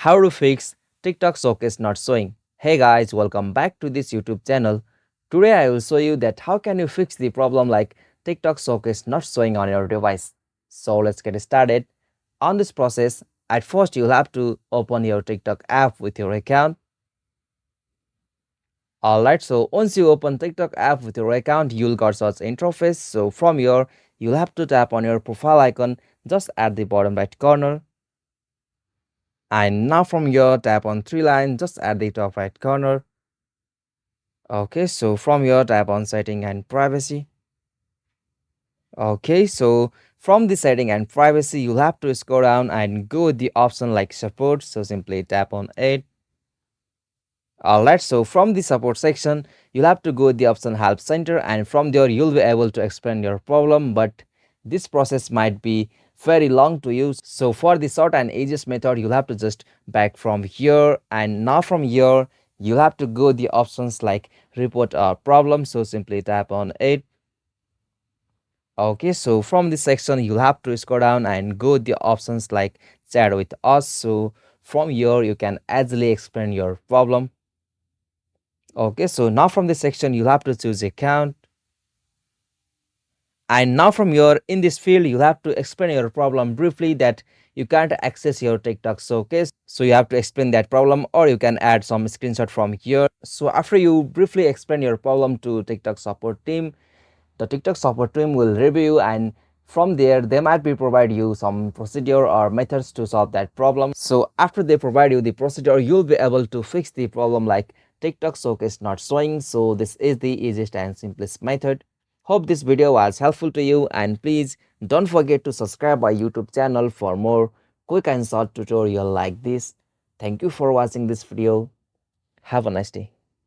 How to fix TikTok showcase not showing. Hey guys, welcome back to this YouTube channel. Today I will show you that how can you fix the problem like TikTok showcase not showing on your device. So let's get started. On this process, at first you'll have to open your TikTok app with your account. Alright, so once you open TikTok app with your account, you'll got such interface. So from here, you'll have to tap on your profile icon just at the bottom right corner. And now from here, tap on three line just at the top right corner. Okay, so from here, tap on setting and privacy. Okay, so from the setting and privacy, you'll have to scroll down and go with the option like support. So simply tap on it. Alright, so from the support section, you'll have to go with the option help center, and from there you'll be able to explain your problem, but this process might be very long to use. So for the short and easiest method, you'll have to just back from here, and now from here you'll have to go the options like report a problem. So simply tap on it. Okay, so from this section you'll have to scroll down and go the options like chat with us. So from here you can easily explain your problem. Okay, so now from this section you'll have to choose account, and now from here in this field you'll have to explain your problem briefly that you can't access your TikTok showcase. So you have to explain that problem, or you can add some screenshot from here. So after you briefly explain your problem to TikTok support team, the TikTok support team will review, and from there they might be provide you some procedure or methods to solve that problem. So after they provide you the procedure, you'll be able to fix the problem like TikTok showcase not showing. So this is the easiest and simplest method. Hope this video was helpful to you, and please don't forget to subscribe my YouTube channel for more quick and short tutorial like this. Thank you for watching this video. Have a nice day.